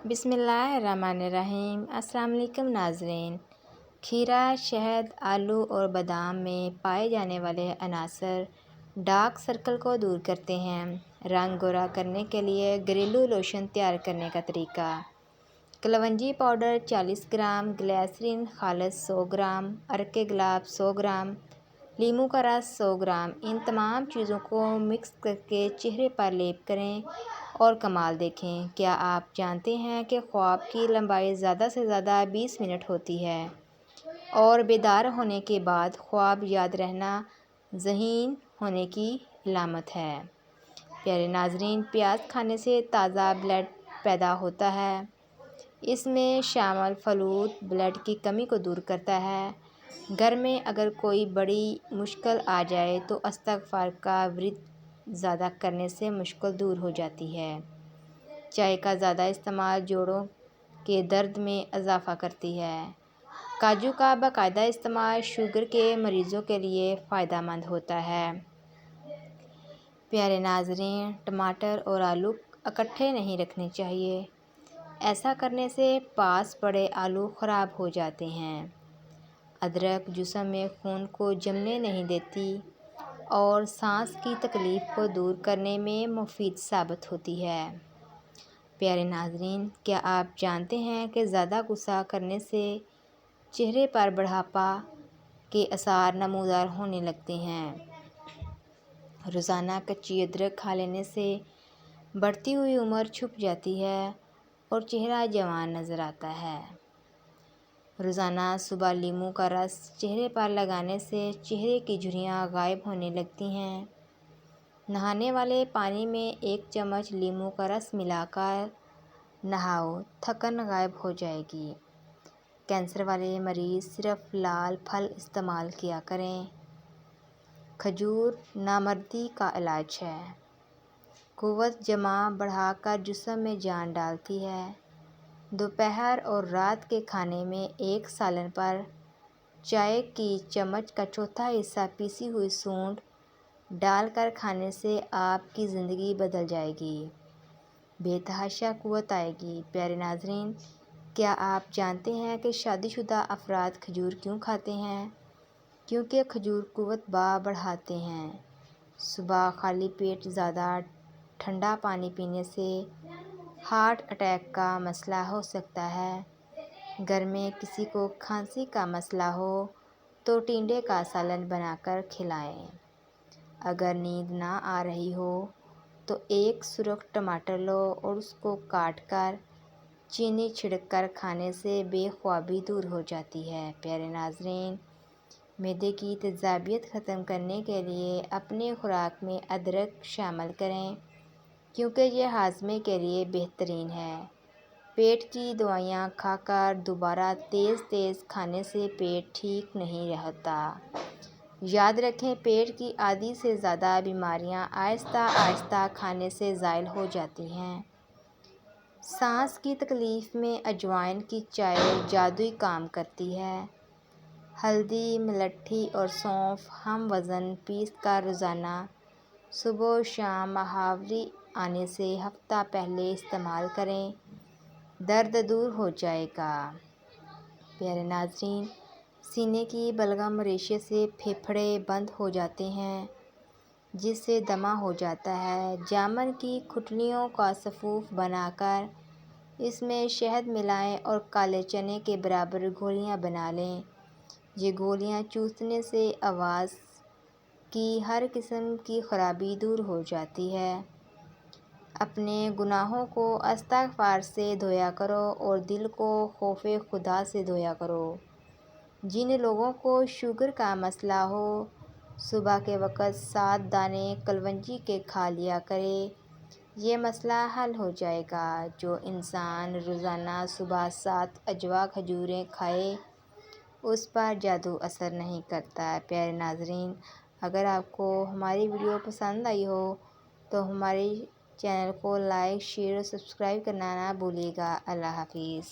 بسم اللہ الرحمن الرحیم۔ السلام علیکم ناظرین۔ کھیرا، شہد، آلو اور بادام میں پائے جانے والے عناصر ڈارک سرکل کو دور کرتے ہیں۔ رنگ گورا کرنے کے لیے گھریلو لوشن تیار کرنے کا طریقہ: کلونجی پاؤڈر 40 گرام، گلیسرین خالص 100 گرام، عرق گلاب 100 گرام، لیموں کا رس 100 گرام۔ ان تمام چیزوں کو مکس کرکے چہرے پر لیپ کریں اور کمال دیکھیں۔ کیا آپ جانتے ہیں کہ خواب کی لمبائی زیادہ سے زیادہ 20 منٹ ہوتی ہے اور بیدار ہونے کے بعد خواب یاد رہنا ذہین ہونے کی علامت ہے؟ پیارے ناظرین، پیاز کھانے سے تازہ بلڈ پیدا ہوتا ہے۔ اس میں شامل فلوئڈ بلڈ کی کمی کو دور کرتا ہے۔ گھر میں اگر کوئی بڑی مشکل آ جائے تو استغفار کا ورد زیادہ کرنے سے مشکل دور ہو جاتی ہے۔ چائے کا زیادہ استعمال جوڑوں کے درد میں اضافہ کرتی ہے۔ کاجو کا باقاعدہ استعمال شوگر کے مریضوں کے لیے فائدہ مند ہوتا ہے۔ پیارے ناظرین، ٹماٹر اور آلو اکٹھے نہیں رکھنے چاہیے۔ ایسا کرنے سے پاس پڑے آلو خراب ہو جاتے ہیں۔ ادرک جسم میں خون کو جمنے نہیں دیتی اور سانس کی تکلیف کو دور کرنے میں مفید ثابت ہوتی ہے۔ پیارے ناظرین، کیا آپ جانتے ہیں کہ زیادہ غصہ کرنے سے چہرے پر بڑھاپا کے آثار نمودار ہونے لگتے ہیں؟ روزانہ کچی ادرک کھا لینے سے بڑھتی ہوئی عمر چھپ جاتی ہے اور چہرہ جوان نظر آتا ہے۔ روزانہ صبح لیموں کا رس چہرے پر لگانے سے چہرے کی جھریاں غائب ہونے لگتی ہیں۔ نہانے والے پانی میں 1 چمچ لیموں کا رس ملا کر نہاؤ، تھکن غائب ہو جائے گی۔ کینسر والے مریض صرف لال پھل استعمال کیا کریں۔ کھجور نامردی کا علاج ہے۔ قوت جمع بڑھا کر جسم میں جان ڈالتی ہے۔ دوپہر اور رات کے کھانے میں ایک سالن پر چائے کی چمچ کا چوتھا حصہ پیسی ہوئی سونڈ ڈال کر کھانے سے آپ کی زندگی بدل جائے گی، بے تحاشا قوت آئے گی۔ پیارے ناظرین، کیا آپ جانتے ہیں کہ شادی شدہ افراد کھجور کیوں کھاتے ہیں؟ کیونکہ کھجور قوت بڑھاتے ہیں۔ صبح خالی پیٹ زیادہ ٹھنڈا پانی پینے سے ہارٹ اٹیک کا مسئلہ ہو سکتا ہے۔ گھر میں کسی کو کھانسی کا مسئلہ ہو تو ٹنڈے کا سالن بنا کر کھلائیں۔ اگر نیند نہ آ رہی ہو تو ایک سرخ ٹماٹر لو اور اس کو کاٹ کر چینی چھڑک کر کھانے سے بے خوابی دور ہو جاتی ہے۔ پیارے ناظرین، معدے کی تیزابیت ختم کرنے کے لیے اپنے خوراک میں ادرک شامل کریں کیونکہ یہ ہاضمے کے لیے بہترین ہے۔ پیٹ کی دوائیاں کھا کر دوبارہ تیز کھانے سے پیٹ ٹھیک نہیں ہوتا۔ یاد رکھیں، پیٹ کی آدھی سے زیادہ بیماریاں آہستہ آہستہ کھانے سے زائل ہو جاتی ہیں۔ سانس کی تکلیف میں اجوائن کی چائے جادوئی کام کرتی ہے۔ ہلدی، ملٹھی اور سونف ہم وزن پیس کر روزانہ صبح و شام مہاوری آنے سے ہفتہ پہلے استعمال کریں، درد دور ہو جائے گا۔ پیارے ناظرین، سینے کی بلغم ریشے سے پھیپھڑے بند ہو جاتے ہیں جس سے دمہ ہو جاتا ہے۔ جامن کی گٹھلیوں کا سفوف بنا کر اس میں شہد ملائیں اور کالے چنے کے برابر گولیاں بنا لیں۔ یہ گولیاں چوسنے سے آواز کی ہر قسم کی خرابی دور ہو جاتی ہے۔ اپنے گناہوں کو استغفار سے دھویا کرو اور دل کو خوف خدا سے دھویا کرو۔ جن لوگوں کو شوگر کا مسئلہ ہو، صبح کے وقت 7 دانے کلونجی کے کھا لیا کرے، یہ مسئلہ حل ہو جائے گا۔ جو انسان روزانہ صبح 7 عجوا کھجوریں کھائے اس پر جادو اثر نہیں کرتا۔ پیارے ناظرین، اگر آپ کو ہماری ویڈیو پسند آئی ہو تو ہمارے چینل کو لائک، شیئر اور سبسکرائب کرنا نہ بھولیے گا۔ اللہ حافظ۔